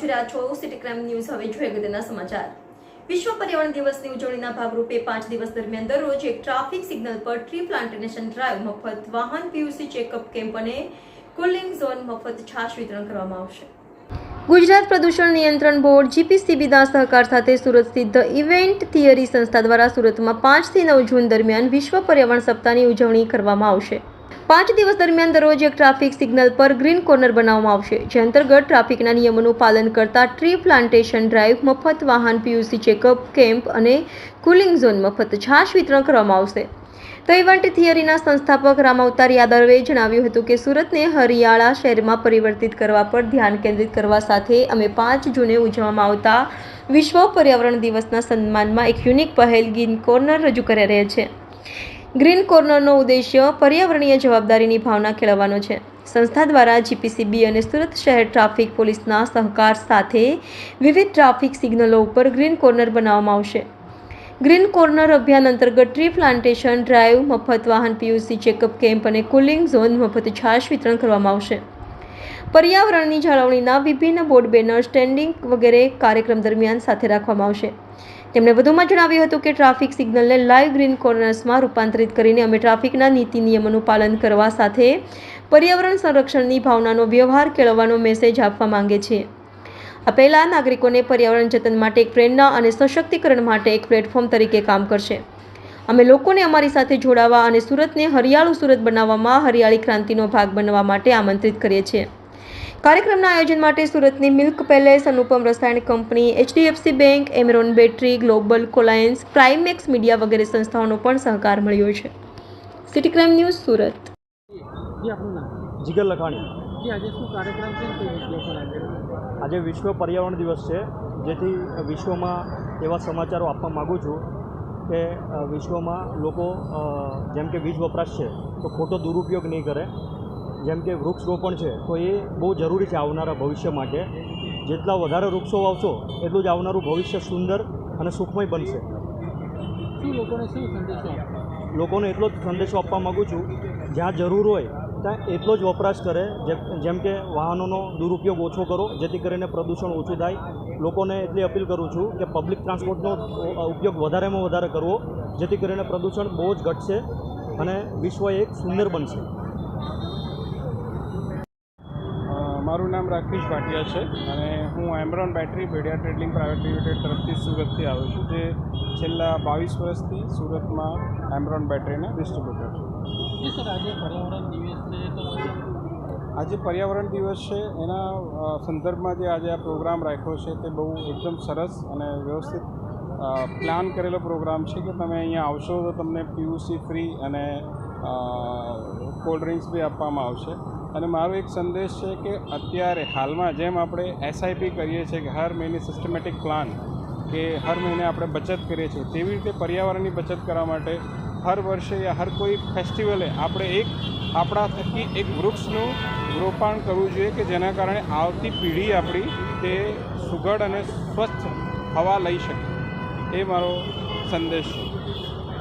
જોઈ રહ્યા છો સિટી ક્રાઇમ ન્યૂઝ। હવે જોઈએ અગત્યના સમાચાર। વિશ્વ પર્યાવરણ દિવસની ઉજવણીના ભાગરૂપે 5 દિવસ દરમિયાન દરરોજ એક ટ્રાફિક સિગ્નલ પર ટ્રી પ્લાન્ટેશન ડ્રાઈવ, મફત વાહન પીયુસી ચેકઅપ કેમ્પ અને કુલિંગ ઝોન મફત છાશ વિતરણ કરવામાં આવશે। ગુજરાત પ્રદૂષણ નિયંત્રણ બોર્ડ જીપીસીબીના સહકાર સાથે સુરત સ્થિત ધ ઇવેન્ટ થિયરી સંસ્થા દ્વારા સુરતમાં 5 થી 9 જૂન દરમિયાન વિશ્વ પર્યાવરણ સપ્તાહની ઉજવણી કરવામાં આવશે। 5 દિવસ દરમિયાન દરરોજ એક ટ્રાફિક સિગ્નલ પર ગ્રીન કોર્નર બનાવવામાં આવશે, જે અંતર્ગત ટ્રાફિકના નિયમોનું પાલન કરતા ટ્રી પ્લાન્ટેશન ડ્રાઈવ, મફત વાહન પીયુસી ચેકઅપ કેમ્પ અને કુલિંગ ઝોન મફત છાશ વિતરણ કરવામાં આવશે। તો ઇવેન્ટ થિયરીના સંસ્થાપક રામઅવતાર યાદવે જણાવ્યું હતું કે સુરતને હરિયાળા શહેરમાં પરિવર્તિત કરવા પર ધ્યાન કેન્દ્રિત કરવા સાથે અમે 5 જૂને ઉજવવામાં આવતા વિશ્વ પર્યાવરણ દિવસના સન્માનમાં એક યુનિક પહેલ ગ્રીન કોર્નર રજૂ કરી રહ્યા છીએ। ગ્રીન કોર્નરનો ઉદ્દેશ્ય પર્યાવરણીય જવાબદારીની ભાવના કેળવવાનો છે। સંસ્થા દ્વારા જીપીસીબી અને સુરત શહેર ટ્રાફિક પોલીસના સહકાર સાથે વિવિધ ટ્રાફિક સિગ્નલો ઉપર ગ્રીન કોર્નર બનાવવામાં આવશે। ગ્રીન કોર્નર અભિયાન અંતર્ગત ટ્રી પ્લાન્ટેશન ડ્રાઈવ, મફત વાહન પીયુસી ચેકઅપ કેમ્પ અને કુલિંગ ઝોન મફત છાશ વિતરણ કરવામાં આવશે। પર્યાવરણની જાળવણીના વિભિન્ન બોર્ડ, બેનર, સ્ટેન્ડિંગ વગેરે કાર્યક્રમ દરમિયાન સાથે રાખવામાં આવશે। તેમણે વધુમાં જણાવ્યું હતું કે ટ્રાફિક સિગ્નલને લાઈવ ગ્રીન કોર્નર્સમાં રૂપાંતરિત કરીને અમે ટ્રાફિકના નીતિ નિયમોનું પાલન કરવા સાથે પર્યાવરણ સંરક્ષણની ભાવનાનો વ્યવહાર કેળવવાનો મેસેજ આપવા માંગે છીએ। આ પહેલા નાગરિકોને પર્યાવરણ જતન માટે એક પ્રેરણા અને સશક્તિકરણ માટે એક પ્લેટફોર્મ તરીકે કામ કરશે। અમે લોકોને અમારી સાથે જોડાવા અને સુરતને હરિયાળું સુરત બનાવવામાં હરિયાળી ક્રાંતિનો ભાગ બનવા માટે આમંત્રિત કરીએ છીએ। કાર્યક્રમના આયોજન માટે સુરતની milk palace, Anupam Rasayan company, HDFC bank, Amaron battery, global કોલાયન્સ, પ્રાઇમેક્સ મીડિયા વગેરે સંસ્થાઓનો પણ સહકાર મળ્યો છે। City crime news, Surat. Jigar Lakhani. આજે શું કાર્યક્રમ છે તે વિશ્લેષણ આજે વિશ્વ પર્યાવરણ દિવસ છે, જેથી વિશ્વમાં એવા સમાચારો આપવા માગું છું કે વિશ્વમાં લોકો જેમ કે વીજ વપરાશ છે તો ખોટો દુરુપયોગ નહીં કરે, જેમ કે વૃક્ષરોપણ છે તો એ બહુ જરૂરી છે આવનારા ભવિષ્ય માટે। જેટલા વધારે વૃક્ષો વાવશો એટલું જ આવનારું ભવિષ્ય સુંદર અને સુખમય બનશે। લોકોને એટલો જ સંદેશો આપવા માગું છું, જ્યાં જરૂર હોય ત્યાં એટલો જ વપરાશ કરે, જેમ કે વાહનોનો દુરુપયોગ ઓછો કરો, જેથી કરીને પ્રદૂષણ ઓછું થાય। લોકોને એટલી અપીલ કરું છું કે પબ્લિક ટ્રાન્સપોર્ટનો ઉપયોગ વધારેમાં વધારે કરવો, જેથી કરીને પ્રદૂષણ બહુ જ ઘટશે અને વિશ્વ એક સુંદર બનશે। મારું નામ રાકેશ ભાટિયા છે અને હું એમરોન બેટરી ભેડિયા ટ્રેડિંગ પ્રાઇવેટ લિમિટેડ તરફથી સુરતથી આવ્યો છું, જે છેલ્લા 22 વર્ષથી સુરતમાં એમરોન બેટરીના ડિસ્ટ્રીબ્યુટર છું। સર, આજે પર્યાવરણ દિવસ છે તો આજે પર્યાવરણ દિવસ છે, એના સંદર્ભમાં જે આજે આ પ્રોગ્રામ રાખ્યો છે તે બહુ એકદમ સરસ અને વ્યવસ્થિત પ્લાન કરેલો પ્રોગ્રામ છે કે તમે અહીંયા આવશો તો તમને પીયુસી ફ્રી અને કોલ્ડ ડ્રિંક્સ બી આપવામાં આવશે। અને મારો એક સંદેશ છે કે અત્યારે હાલમાં જેમ આપણે એસઆઈપી કરીએ છીએ કે હર મહિને સિસ્ટમેટિક પ્લાન કે હર મહિને આપણે બચત કરીએ છીએ, તેવી રીતે પર્યાવરણની બચત કરવા માટે હર વર્ષે યા હર કોઈ ફેસ્ટિવલે આપણે આપણા થકી એક વૃક્ષનું રોપણ કરવું જોઈએ કે જેના કારણે આવતી પેઢી આપણી તે સુઘડ અને સ્વચ્છ હવા લઈ શકે। એ મારો સંદેશ છે।